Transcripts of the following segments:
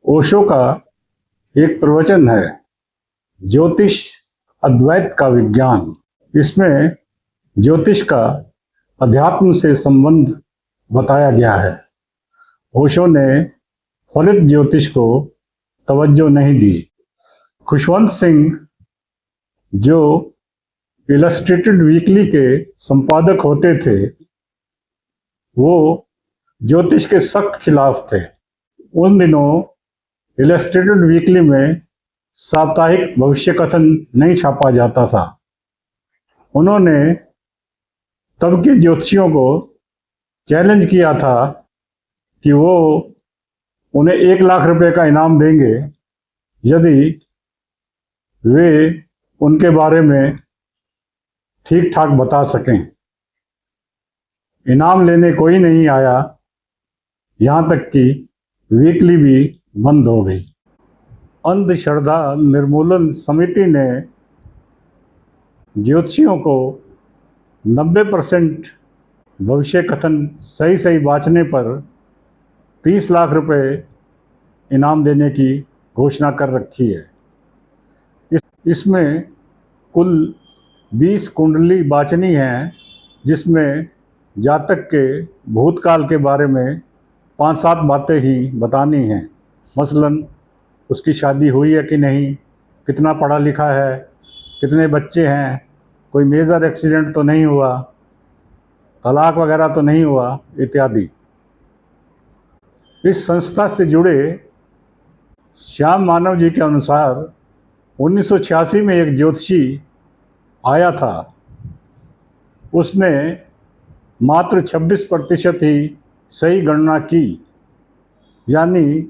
ओशो का एक प्रवचन है, ज्योतिष अद्वैत का विज्ञान। इसमें ज्योतिष का अध्यात्म से संबंध बताया गया है। ओशो ने फलित ज्योतिष को तवज्जो नहीं दी। खुशवंत सिंह, जो इलस्ट्रेटेड वीकली के संपादक होते थे, वो ज्योतिष के सख्त खिलाफ थे। उन दिनों इलस्ट्रेटेड वीकली में साप्ताहिक भविष्य कथन नहीं छापा जाता था। उन्होंने तब के ज्योतिषियों को चैलेंज किया था कि वो उन्हें 1 लाख रुपए का इनाम देंगे यदि वे उनके बारे में ठीक ठाक बता सकें। इनाम लेने कोई नहीं आया, यहाँ तक कि वीकली भी बंद हो गई। अंधश्रद्धा निर्मूलन समिति ने ज्योतिषियों को 90% भविष्य कथन सही सही बाँचने पर 30 लाख रुपए इनाम देने की घोषणा कर रखी है। इसमें कुल 20 कुंडली बाचनी हैं, जिसमें जातक के भूतकाल के बारे में 5-7 बातें ही बतानी हैं। मसलन उसकी शादी हुई है कि नहीं, कितना पढ़ा लिखा है, कितने बच्चे हैं, कोई मेजर एक्सीडेंट तो नहीं हुआ, तलाक वगैरह तो नहीं हुआ, इत्यादि। इस संस्था से जुड़े श्याम मानव जी के अनुसार 1986 में एक ज्योतिषी आया था। उसने मात्र 26% ही सही गणना की, यानी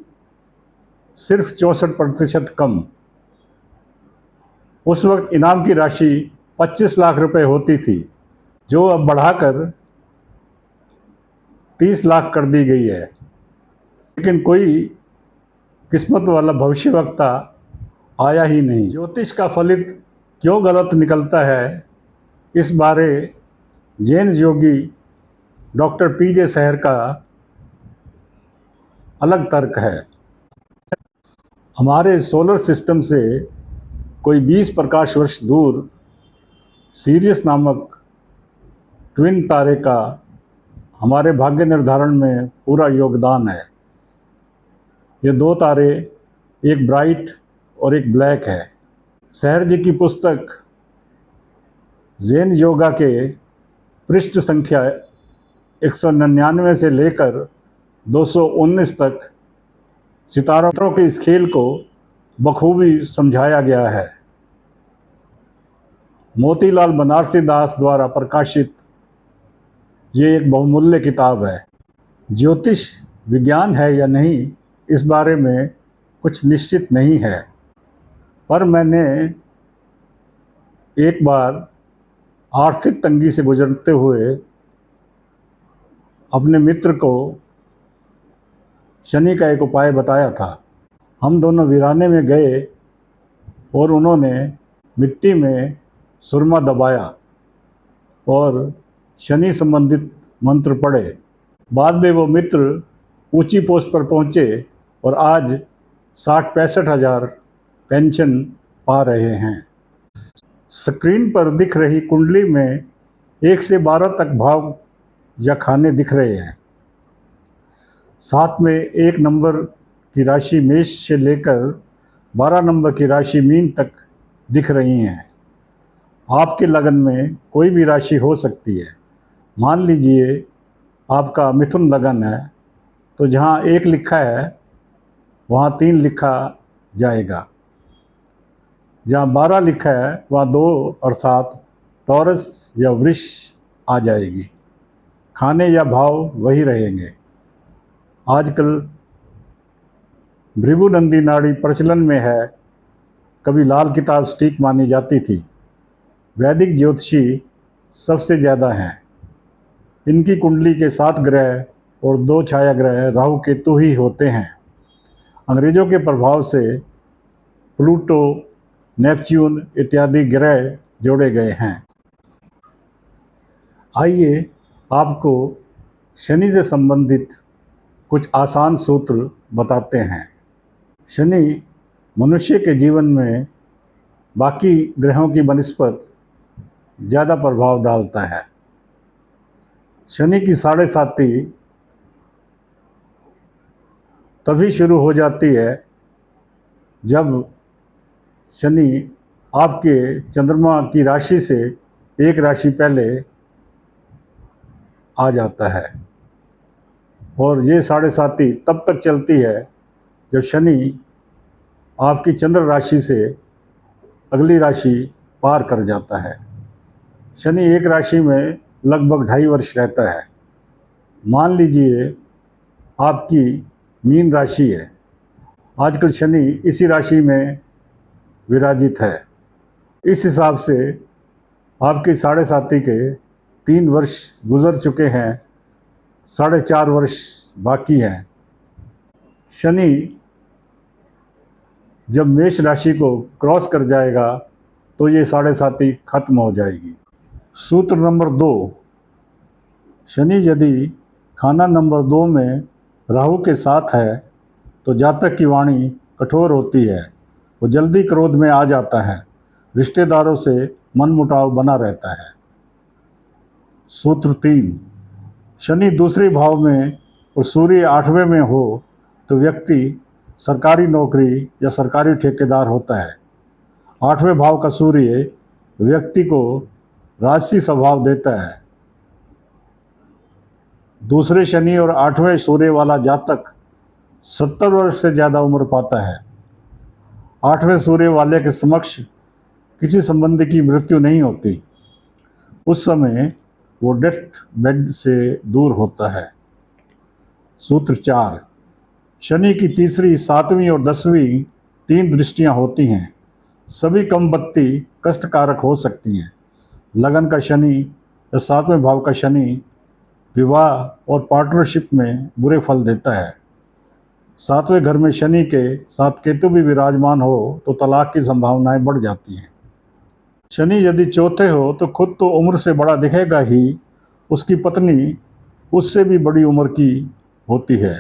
सिर्फ 64% कम। उस वक्त इनाम की राशि 25 लाख रुपए होती थी, जो अब बढ़ाकर 30 लाख कर दी गई है। लेकिन कोई किस्मत वाला भविष्यवक्ता आया ही नहीं। ज्योतिष का फलित क्यों गलत निकलता है, इस बारे जैन योगी डॉक्टर पीजे सहर का अलग तर्क है। हमारे सोलर सिस्टम से कोई 20 प्रकाश वर्ष दूर सीरियस नामक ट्विन तारे का हमारे भाग्य निर्धारण में पूरा योगदान है। ये 2 तारे, एक ब्राइट और एक ब्लैक है। सहर जी की पुस्तक जैन योगा के पृष्ठ संख्या 199 से लेकर 219 तक सितारों के इस खेल को बखूबी समझाया गया है। मोतीलाल बनारसी दास द्वारा प्रकाशित ये एक बहुमूल्य किताब है। ज्योतिष विज्ञान है या नहीं, इस बारे में कुछ निश्चित नहीं है, पर मैंने एक बार आर्थिक तंगी से गुजरते हुए अपने मित्र को शनि का एक उपाय बताया था। हम दोनों वीराने में गए और उन्होंने मिट्टी में सुरमा दबाया और शनि संबंधित मंत्र पढ़े। बाद में वो मित्र ऊंची पोस्ट पर पहुँचे और आज 60-65 हज़ार पेंशन पा रहे हैं। स्क्रीन पर दिख रही कुंडली में 1 से 12 तक भाव या खाने दिख रहे हैं। साथ में 1 नंबर की राशि मेष से लेकर 12 नंबर की राशि मीन तक दिख रही हैं। आपके लगन में कोई भी राशि हो सकती है। मान लीजिए आपका मिथुन लगन है, तो जहाँ 1 लिखा है वहाँ 3 लिखा जाएगा। जहाँ 12 लिखा है वहाँ 2 अर्थात टॉरस या वृष आ जाएगी। खाने या भाव वही रहेंगे। आजकल भृगुनंदी नाड़ी प्रचलन में है। कभी लाल किताब सटीक मानी जाती थी। वैदिक ज्योतिषी सबसे ज़्यादा हैं। इनकी कुंडली के 7 ग्रह और 2 छाया ग्रह राहु केतु ही होते हैं। अंग्रेज़ों के प्रभाव से प्लूटो, नेपच्यून इत्यादि ग्रह जोड़े गए हैं। आइए आपको शनि से संबंधित कुछ आसान सूत्र बताते हैं। शनि मनुष्य के जीवन में बाकी ग्रहों की बनिस्पत ज़्यादा प्रभाव डालता है। शनि की साढ़ेसाती तभी शुरू हो जाती है जब शनि आपके चंद्रमा की राशि से एक राशि पहले आ जाता है, और ये साढ़ेसाती तब तक चलती है जब शनि आपकी चंद्र राशि से अगली राशि पार कर जाता है। शनि एक राशि में लगभग 2.5 वर्ष रहता है। मान लीजिए आपकी मीन राशि है, आजकल शनि इसी राशि में विराजित है। इस हिसाब से आपकी साढ़ेसाती के 3 वर्ष गुजर चुके हैं, 4.5 वर्ष बाकी हैं। शनि जब मेष राशि को क्रॉस कर जाएगा तो ये साढ़ेसाती खत्म हो जाएगी। सूत्र नंबर 2, शनि यदि खाना नंबर 2 में राहु के साथ है तो जातक की वाणी कठोर होती है, वो जल्दी क्रोध में आ जाता है, रिश्तेदारों से मनमुटाव बना रहता है। सूत्र 3, शनि दूसरे भाव में और सूर्य 8वें में हो तो व्यक्ति सरकारी नौकरी या सरकारी ठेकेदार होता है। 8वें भाव का सूर्य व्यक्ति को राजसी स्वभाव देता है। दूसरे शनि और 8वें सूर्य वाला जातक 70 वर्ष से ज़्यादा उम्र पाता है। 8वें सूर्य वाले के समक्ष किसी संबंधी की मृत्यु नहीं होती, उस समय वो डेथ बेड से दूर होता है। सूत्र 4, शनि की तीसरी, 7वीं और 10वीं 3 दृष्टियां होती हैं। सभी कम बत्ती कष्टकारक हो सकती हैं। लगन का शनि या 7वें भाव का शनि विवाह और पार्टनरशिप में बुरे फल देता है। 7वें घर में शनि के साथ केतु भी विराजमान हो तो तलाक की संभावनाएं बढ़ जाती हैं। शनि यदि चौथे हो तो खुद तो उम्र से बड़ा दिखेगा ही, उसकी पत्नी उससे भी बड़ी उम्र की होती है।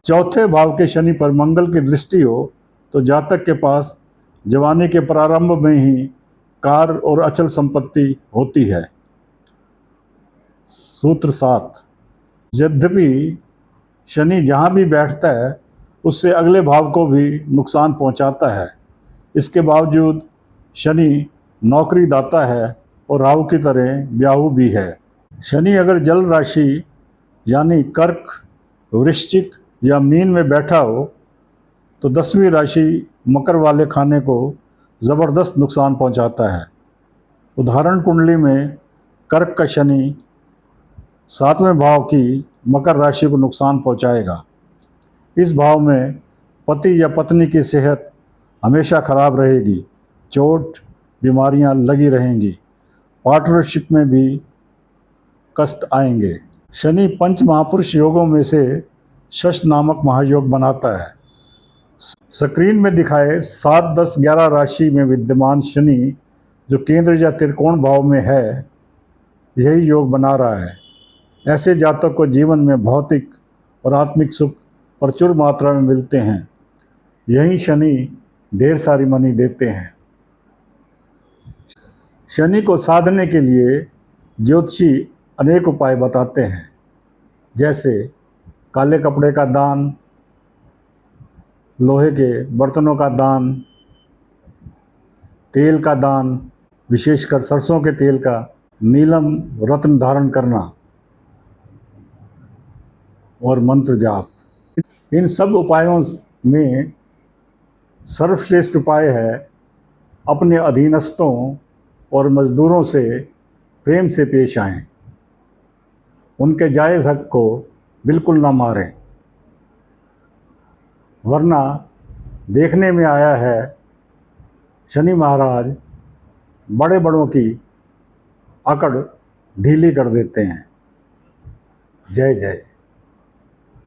चौथे भाव के शनि पर मंगल की दृष्टि हो तो जातक के पास जवानी के प्रारंभ में ही कार और अचल संपत्ति होती है। सूत्र 7, यद्यपि शनि जहाँ भी बैठता है उससे अगले भाव को भी नुकसान पहुँचाता है, इसके बावजूद शनि नौकरी दाता है और राहु की तरह ब्याहू भी है। शनि अगर जल राशि यानी कर्क, वृश्चिक या मीन में बैठा हो तो 10वीं राशि मकर वाले खाने को ज़बरदस्त नुकसान पहुंचाता है। उदाहरण कुंडली में कर्क का शनि 7वें भाव की मकर राशि को नुकसान पहुंचाएगा। इस भाव में पति या पत्नी की सेहत हमेशा खराब रहेगी, चोट बीमारियां लगी रहेंगी, पार्टनरशिप में भी कष्ट आएंगे। शनि 5 महापुरुष योगों में से षष्ठ नामक महायोग बनाता है। स्क्रीन में दिखाए 7, 10, 11 राशि में विद्यमान शनि जो केंद्र या त्रिकोण भाव में है, यही योग बना रहा है। ऐसे जातक को जीवन में भौतिक और आत्मिक सुख प्रचुर मात्रा में मिलते हैं। यही शनि ढेर सारी मनी देते हैं। शनि को साधने के लिए ज्योतिषी अनेक उपाय बताते हैं, जैसे काले कपड़े का दान, लोहे के बर्तनों का दान, तेल का दान, विशेषकर सरसों के तेल का, नीलम रत्न धारण करना और मंत्र जाप। इन सब उपायों में सर्वश्रेष्ठ उपाय है अपने अधीनस्थों और मजदूरों से प्रेम से पेश आएं, उनके जायज़ हक को बिल्कुल ना मारें, वरना देखने में आया है शनि महाराज बड़े बड़ों की अकड़ ढीली कर देते हैं। जय जय।